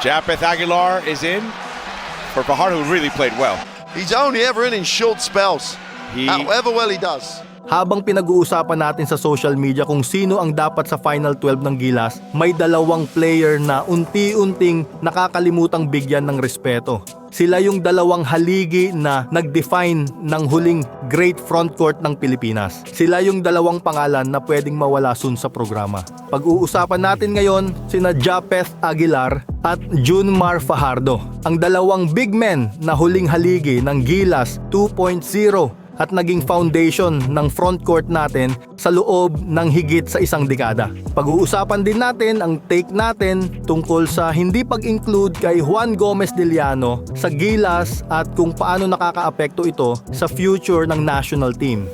Japeth Aguilar is in for Fajardo, who really played well. He's only ever in short spells. However well he does. Habang pinag-uusapan natin sa social media kung sino ang dapat sa Final 12 ng Gilas, may dalawang player na unti-unting nakakalimutang bigyan ng respeto. Sila yung dalawang haligi na nag-define ng huling great frontcourt ng Pilipinas. Sila yung dalawang pangalan na pwedeng mawala soon sa programa. Pag-uusapan natin ngayon sina Japeth Aguilar at Junmar Fajardo, ang dalawang big men na huling haligi ng Gilas 2.0 at naging foundation ng frontcourt natin sa loob ng higit sa isang dekada. Pag-uusapan din natin ang take natin tungkol sa hindi pag-include kay Juan Gomez Diliano sa Gilas at kung paano nakakaapekto ito sa future ng national team.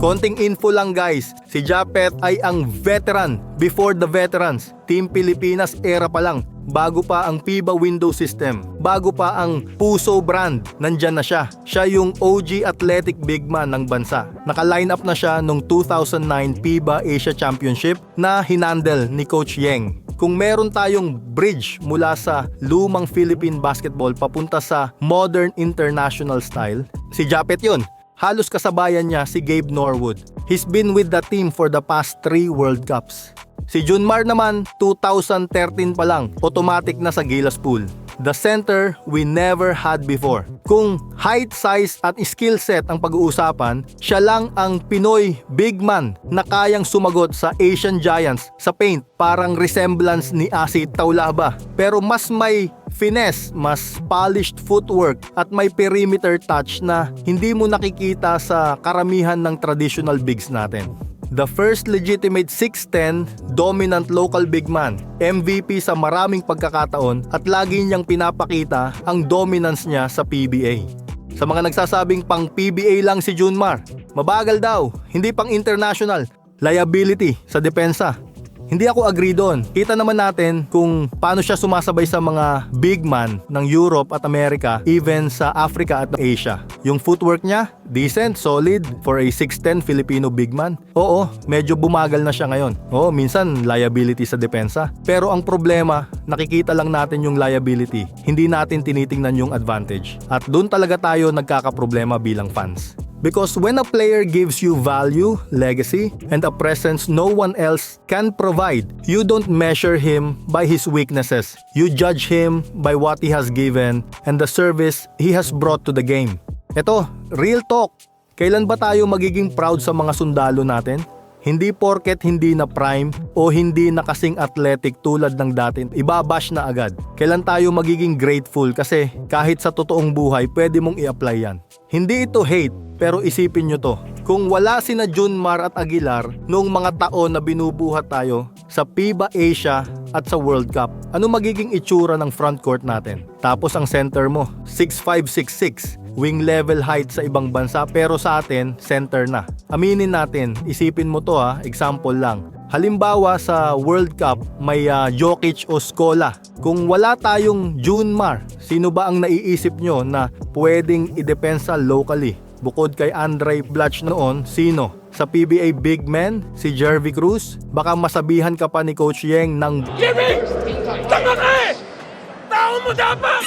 Konting info lang guys, si Japeth ay ang veteran before the veterans. Team Pilipinas era pa lang, bago pa ang FIBA window system, bago pa ang Puso brand, nandyan na siya. Siya yung OG athletic big man ng bansa. Naka-line up na siya noong 2009 FIBA Asia Championship na hinandle ni Coach Yeng. Kung meron tayong bridge mula sa lumang Philippine basketball papunta sa modern international style, si Japeth yun. Halos kasabayan niya si Gabe Norwood. He's been with the team for the past 3 World Cups. Si Junmar naman, 2013 pa lang, automatic na sa Gilas pool. The center we never had before. Kung height, size at skill set ang pag-uusapan, siya lang ang Pinoy big man na kayang sumagot sa Asian Giants sa paint, parang resemblance ni Asi Taulaba. Pero mas may finesse, mas polished footwork at may perimeter touch na hindi mo nakikita sa karamihan ng traditional bigs natin. The first legitimate 6'10" dominant local big man, MVP sa maraming pagkakataon at lagi niyang pinapakita ang dominance niya sa PBA. Sa mga nagsasabing pang PBA lang si Junmar, mabagal daw, hindi pang international, liability sa depensa. Hindi ako agree doon. Kita naman natin kung paano siya sumasabay sa mga big man ng Europe at America, even sa Africa at Asia. Yung footwork niya, decent, solid for a 6'10" Filipino big man. Oo, medyo bumagal na siya ngayon. Oo, minsan liability sa depensa. Pero ang problema, nakikita lang natin yung liability. Hindi natin tinitingnan yung advantage. At doon talaga tayo nagkakaproblema bilang fans. Because when a player gives you value, legacy, and a presence no one else can provide, you don't measure him by his weaknesses. You judge him by what he has given and the service he has brought to the game. Eto, real talk. Kailan ba tayo magiging proud sa mga sundalo natin? Hindi porket hindi na prime o hindi na kasing athletic tulad ng dati, ibabash na agad. Kailan tayo magiging grateful kasi kahit sa totoong buhay pwede mong i-apply yan. Hindi ito hate, pero isipin nyo to. Kung wala sina Junmar at Aguilar noong mga taon na binubuhat tayo sa FIBA Asia at sa World Cup, ano magiging itsura ng frontcourt natin? Tapos ang center mo, 6'5", 6'6", wing level height sa ibang bansa pero sa atin, center na. Aminin natin, isipin mo to example lang. Halimbawa sa World Cup, may Jokic o Scola. Kung wala tayong Junmar, sino ba ang naiisip nyo na pwedeng idepensa locally? Bukod kay Andre Blatch noon, sino? Sa PBA big men, si Jervy Cruz? Baka masabihan ka pa ni Coach Yeng ng Jimmy! Tama ka eh! Tao mo dapat!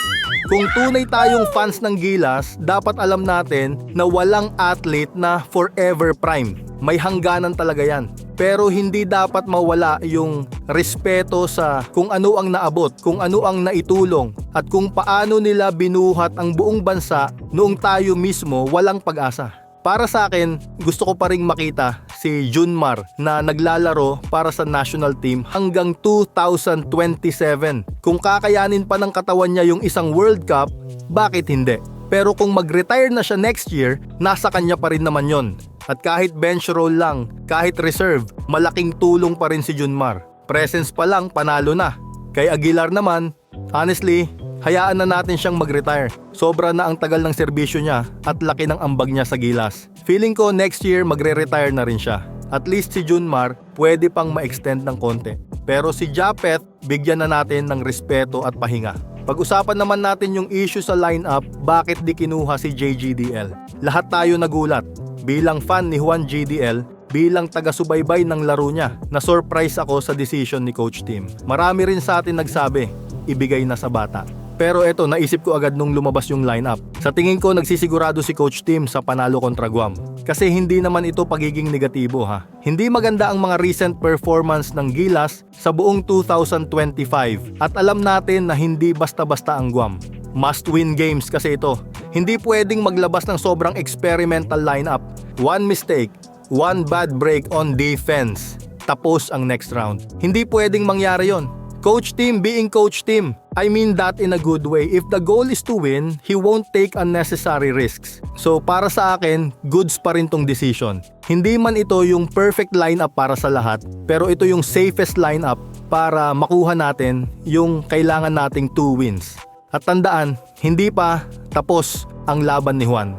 Kung tunay tayong fans ng Gilas, dapat alam natin na walang athlete na forever prime. May hangganan talaga yan. Pero hindi dapat mawala yung respeto sa kung ano ang naabot, kung ano ang naitulong, at kung paano nila binuhat ang buong bansa noong tayo mismo walang pag-asa. Para sa akin, gusto ko pa ring makita si Junmar na naglalaro para sa national team hanggang 2027. Kung kakayanin pa ng katawan niya yung isang World Cup, bakit hindi? Pero kung mag-retire na siya next year, nasa kanya pa rin naman yon. At kahit bench role lang, kahit reserve, malaking tulong pa rin si Junmar. Presence pa lang, panalo na. Kay Aguilar naman, honestly, hayaan na natin siyang mag-retire. Sobra na ang tagal ng serbisyo niya at laki ng ambag niya sa Gilas. Feeling ko next year magre-retire na rin siya. At least si Junmar pwede pang ma-extend ng konti. Pero si Japeth, bigyan na natin ng respeto at pahinga. Pag-usapan naman natin yung issue sa lineup, bakit di kinuha si JGDL. Lahat tayo nagulat. Bilang fan ni Juan GDL, bilang taga-subaybay ng laro niya. Na-surprise ako sa decision ni Coach Tim. Marami rin sa atin nagsabi, ibigay na sa bata. Pero eto, naisip ko agad nung lumabas yung lineup. Sa tingin ko, nagsisigurado si Coach Tim sa panalo kontra Guam. Kasi hindi naman ito pagiging negatibo ha. Hindi maganda ang mga recent performance ng Gilas sa buong 2025. At alam natin na hindi basta-basta ang Guam. Must-win games kasi ito. Hindi pwedeng maglabas ng sobrang experimental lineup. One mistake, one bad break on defense. Tapos ang next round. Hindi pwedeng mangyari yon. Coach Tim being Coach Tim. I mean that in a good way. If the goal is to win, he won't take unnecessary risks. So para sa akin, goods pa rin tong decision. Hindi man ito yung perfect lineup para sa lahat, pero ito yung safest lineup para makuha natin yung kailangan nating 2 wins. At tandaan, hindi pa tapos ang laban ni Juan.